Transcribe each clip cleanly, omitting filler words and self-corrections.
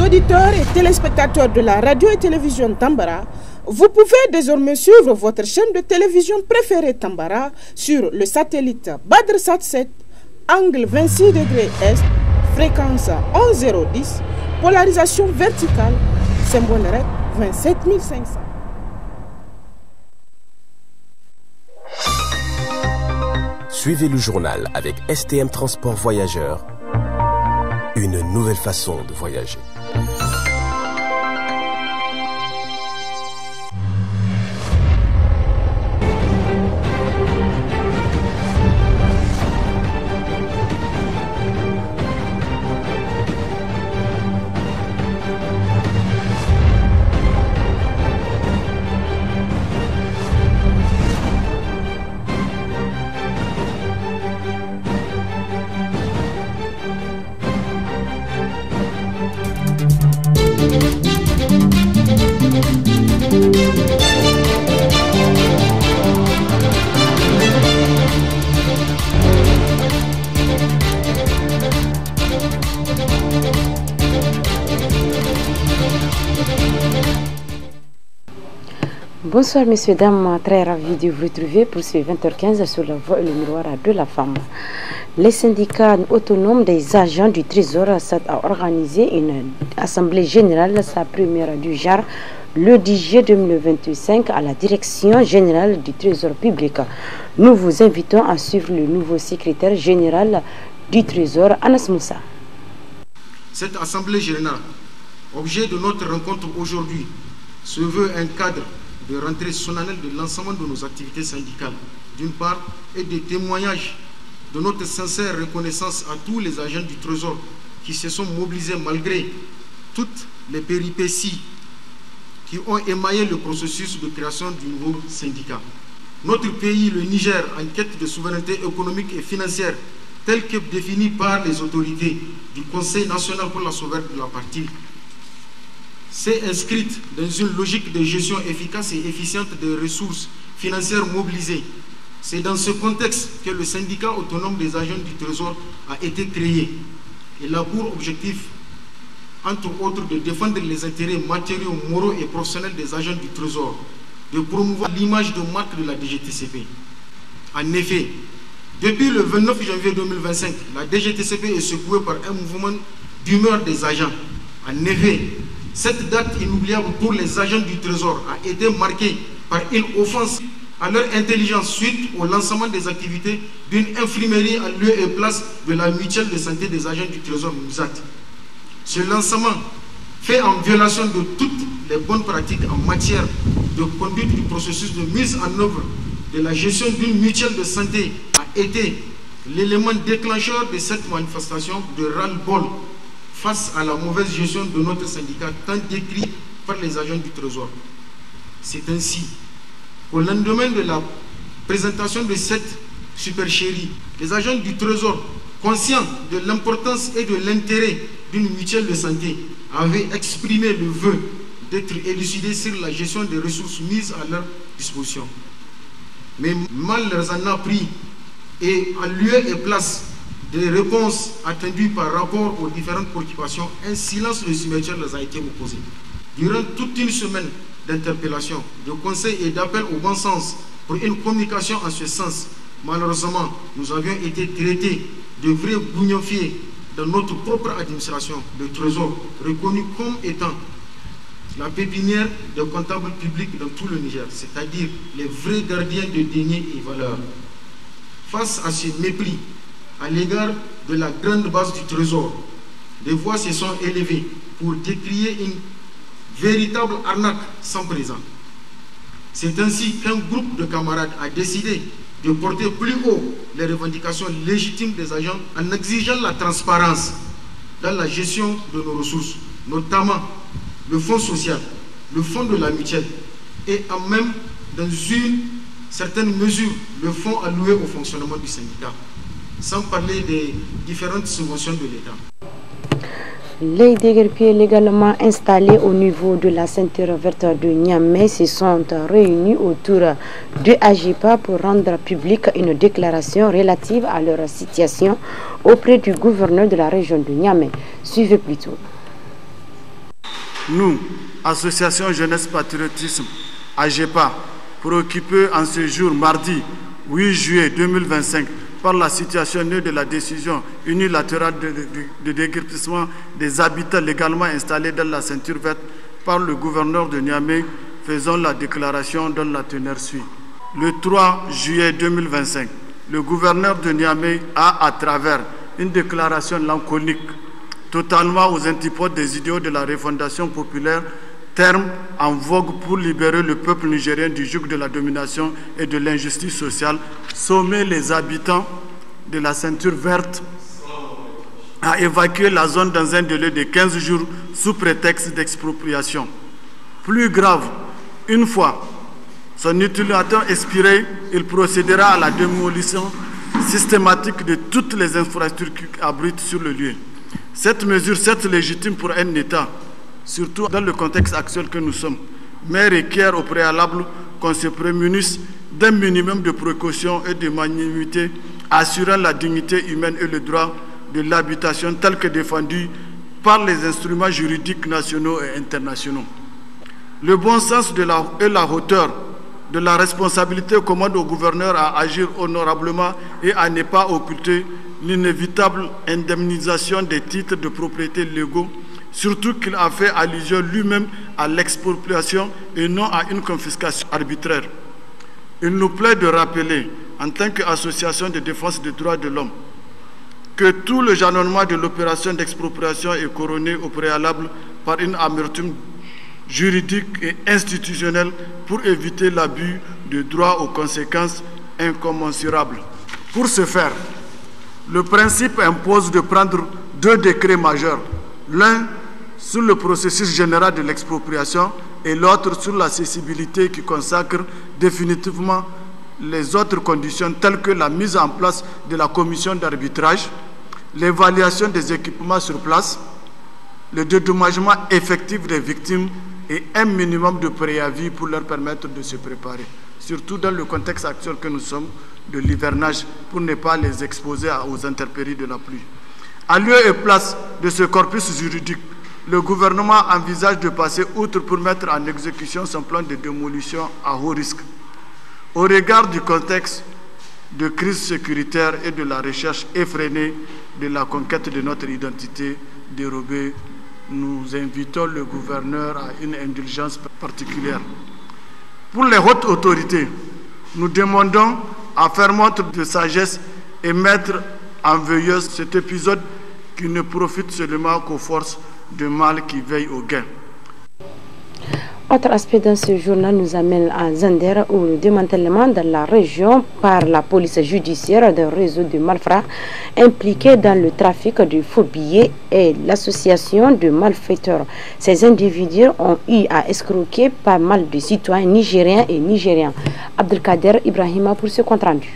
auditeurs et téléspectateurs de la radio et télévision Tambara, vous pouvez désormais suivre votre chaîne de télévision préférée Tambara sur le satellite BadrSat 7, angle 26 degrés Est, fréquence 11010, polarisation verticale, symbole REC 27500. Suivez le journal avec STM Transport Voyageurs, une nouvelle façon de voyager. Bonsoir messieurs, dames, très ravi de vous retrouver pour ce 20h15 sur la voie et le miroir de la femme. Les syndicats autonomes des agents du Trésor a organisé une assemblée générale, sa première du genre, le 10 juillet 2025 à la direction générale du Trésor public. Nous vous invitons à suivre le nouveau secrétaire général du Trésor, Anas Moussa. Cette assemblée générale, objet de notre rencontre aujourd'hui, se veut un cadre de rentrée solennelle de l'ensemble de nos activités syndicales, d'une part, et des témoignages de notre sincère reconnaissance à tous les agents du Trésor qui se sont mobilisés malgré toutes les péripéties qui ont émaillé le processus de création du nouveau syndicat. Notre pays, le Niger, en quête de souveraineté économique et financière, telle que définie par les autorités du Conseil national pour la sauvegarde de la partie, s'est inscrite dans une logique de gestion efficace et efficiente des ressources financières mobilisées. C'est dans ce contexte que le syndicat autonome des agents du Trésor a été créé. Il a pour objectif, entre autres, de défendre les intérêts matériaux, moraux et professionnels des agents du Trésor, de promouvoir l'image de marque de la DGTCP. En effet, depuis le 29 janvier 2025, la DGTCP est secouée par un mouvement d'humeur des agents. En effet, cette date inoubliable pour les agents du Trésor a été marquée par une offense à leur intelligence suite au lancement des activités d'une infirmerie en lieu et place de la mutuelle de santé des agents du Trésor MUSAT. Ce lancement, fait en violation de toutes les bonnes pratiques en matière de conduite du processus de mise en œuvre de la gestion d'une mutuelle de santé, a été l'élément déclencheur de cette manifestation de ras-le-bol face à la mauvaise gestion de notre syndicat tant décrit par les agents du Trésor. C'est ainsi qu'au lendemain de la présentation de cette supercherie, les agents du Trésor, conscients de l'importance et de l'intérêt d'une mutuelle de santé, avaient exprimé le vœu d'être élucidés sur la gestion des ressources mises à leur disposition. Mais mal leur en a pris et en lieu et place des réponses attendues par rapport aux différentes préoccupations, un silence de cimetière leur a été opposé. Durant toute une semaine d'interpellation, de conseils et d'appels au bon sens pour une communication en ce sens, malheureusement, nous avions été traités de vrais bougnofiers dans notre propre administration, le Trésor, reconnu comme étant la pépinière des comptables publics dans tout le Niger, c'est-à-dire les vrais gardiens de deniers et valeurs. Face à ce mépris, à l'égard de la grande base du Trésor, des voix se sont élevées pour décrier une véritable arnaque sans présent. C'est ainsi qu'un groupe de camarades a décidé de porter plus haut les revendications légitimes des agents en exigeant la transparence dans la gestion de nos ressources, notamment le fonds social, le fonds de la mutuelle et en même dans une certaine mesure le fonds alloué au fonctionnement du syndicat, sans parler des différentes subventions de l'État. Les déguerpillés légalement installés au niveau de la ceinture verte de Niamey se sont réunis autour de AGIPA pour rendre publique une déclaration relative à leur situation auprès du gouverneur de la région de Niamey. Suivez plutôt. Nous, Association Jeunesse Patriotisme, AGEPA, préoccupés en ce jour, mardi 8 juillet 2025, par la situation née de la décision unilatérale de déguerpissement des habitants légalement installés dans la ceinture verte par le gouverneur de Niamey, faisons la déclaration dont la teneur suit. Le 3 juillet 2025, le gouverneur de Niamey a, à travers une déclaration laconique, totalement aux antipodes des idéaux de la refondation populaire, terme en vogue pour libérer le peuple nigérien du joug de la domination et de l'injustice sociale, sommé les habitants de la ceinture verte à évacuer la zone dans un délai de 15 jours sous prétexte d'expropriation. Plus grave, une fois son utilisateur expiré, il procédera à la démolition systématique de toutes les infrastructures abrites sur le lieu. Cette mesure, certes légitime pour un État, surtout dans le contexte actuel que nous sommes, mais requiert au préalable qu'on se prémunisse d'un minimum de précaution et de magnanimité assurant la dignité humaine et le droit de l'habitation tel que défendu par les instruments juridiques nationaux et internationaux. Le bon sens et la hauteur de la responsabilité commande au gouverneur à agir honorablement et à ne pas occulter l'inévitable indemnisation des titres de propriété légaux, surtout qu'il a fait allusion lui-même à l'expropriation et non à une confiscation arbitraire. Il nous plaît de rappeler, en tant qu'association de défense des droits de l'homme, que tout le jalonnement de l'opération d'expropriation est couronné au préalable par une amertume juridique et institutionnelle pour éviter l'abus de droit aux conséquences incommensurables. Pour ce faire, le principe impose de prendre deux décrets majeurs, l'un sur le processus général de l'expropriation et l'autre sur l'accessibilité qui consacre définitivement les autres conditions telles que la mise en place de la commission d'arbitrage, l'évaluation des équipements sur place, le dédommagement effectif des victimes et un minimum de préavis pour leur permettre de se préparer, surtout dans le contexte actuel que nous sommes de l'hivernage, pour ne pas les exposer aux intempéries de la pluie. À lieu et place de ce corpus juridique, le gouvernement envisage de passer outre pour mettre en exécution son plan de démolition à haut risque. Au regard du contexte de crise sécuritaire et de la recherche effrénée de la conquête de notre identité dérobée, nous invitons le gouverneur à une indulgence particulière. Pour les hautes autorités, nous demandons à faire montre de sagesse et mettre en veilleuse cet épisode qui ne profite seulement qu'aux forces de mal qui veillent au gain. Autre aspect dans ce journal nous amène à Zander où le démantèlement dans la région par la police judiciaire d'un réseau de malfrats impliqués dans le trafic de faux billets et l'association de malfaiteurs. Ces individus ont eu à escroquer pas mal de citoyens nigériens et nigériens. Abdelkader Ibrahima pour ce compte rendu.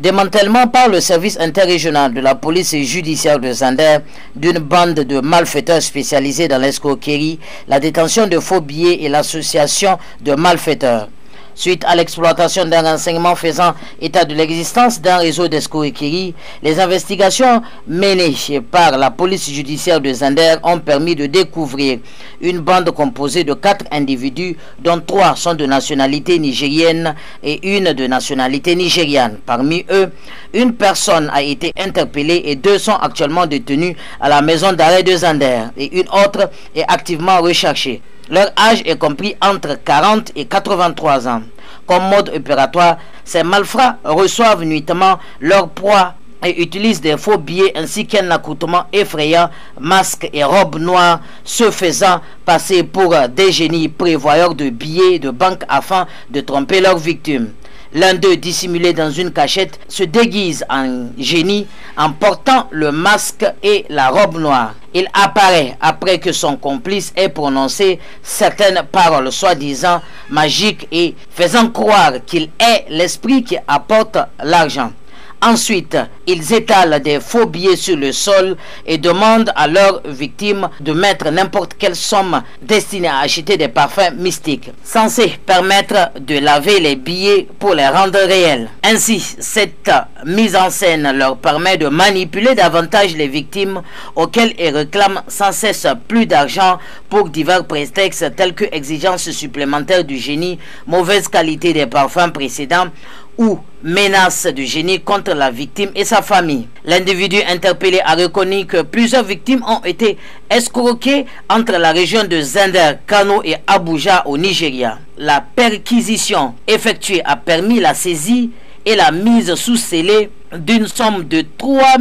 Démantèlement par le service interrégional de la police judiciaire de Zander d'une bande de malfaiteurs spécialisés dans l'escroquerie, la détention de faux billets et l'association de malfaiteurs. Suite à l'exploitation d'un renseignement faisant état de l'existence d'un réseau d'escroquerie, les investigations menées par la police judiciaire de Zander ont permis de découvrir une bande composée de 4 individus, dont 3 sont de nationalité nigérienne et une de nationalité nigériane. Parmi eux, une personne a été interpellée et 2 sont actuellement détenus à la maison d'arrêt de Zander et une autre est activement recherchée. Leur âge est compris entre 40 et 83 ans. Comme mode opératoire, ces malfrats reçoivent nuitamment leur proie et utilisent des faux billets ainsi qu'un accoutrement effrayant, masque et robe noire, se faisant passer pour des génies prévoyeurs de billets de banque afin de tromper leurs victimes. L'un d'eux, dissimulé dans une cachette, se déguise en génie en portant le masque et la robe noire. Il apparaît après que son complice ait prononcé certaines paroles soi-disant magiques et faisant croire qu'il est l'esprit qui apporte l'argent. Ensuite, ils étalent des faux billets sur le sol et demandent à leurs victimes de mettre n'importe quelle somme destinée à acheter des parfums mystiques, censés permettre de laver les billets pour les rendre réels. Ainsi, cette mise en scène leur permet de manipuler davantage les victimes auxquelles ils réclament sans cesse plus d'argent pour divers prétextes tels que exigences supplémentaires du génie, mauvaise qualité des parfums précédents ou menace de génie contre la victime et sa famille. L'individu interpellé a reconnu que plusieurs victimes ont été escroquées entre la région de Zinder, Kano et Abuja au Nigeria. La perquisition effectuée a permis la saisie et la mise sous scellé d'une somme de 3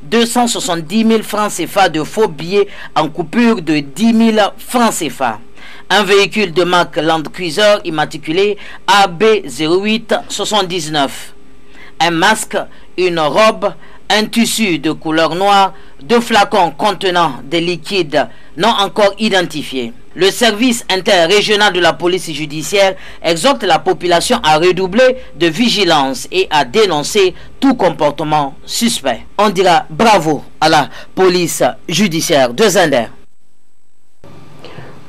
270 000 francs CFA de faux billets en coupure de 10 000 francs CFA. Un véhicule de marque Land Cruiser immatriculé AB0879. Un masque, une robe, un tissu de couleur noire, 2 flacons contenant des liquides non encore identifiés. Le service interrégional de la police judiciaire exhorte la population à redoubler de vigilance et à dénoncer tout comportement suspect. On dira bravo à la police judiciaire de Zinder.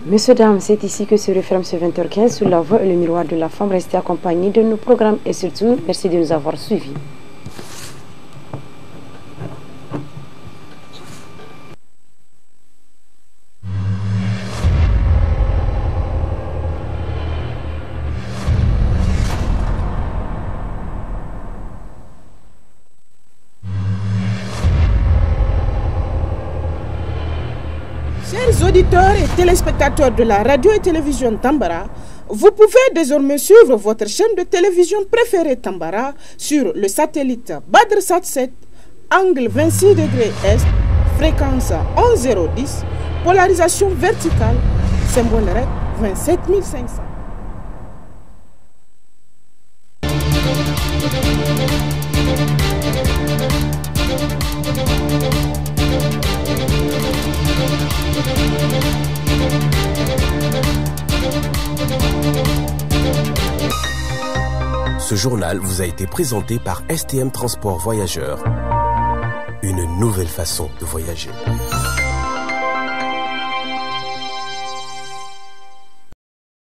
Messieurs, dames, c'est ici que se referme ce 20h15 sur la voie et le miroir de la femme. Restez accompagnés de nos programmes et surtout, merci de nous avoir suivis. Chers auditeurs et téléspectateurs de la radio et télévision Tambara, vous pouvez désormais suivre votre chaîne de télévision préférée Tambara sur le satellite BadrSat 7, angle 26 degrés Est, fréquence 11010, polarisation verticale, symbole REC 27500. Ce journal vous a été présenté par STM Transport Voyageurs. Une nouvelle façon de voyager.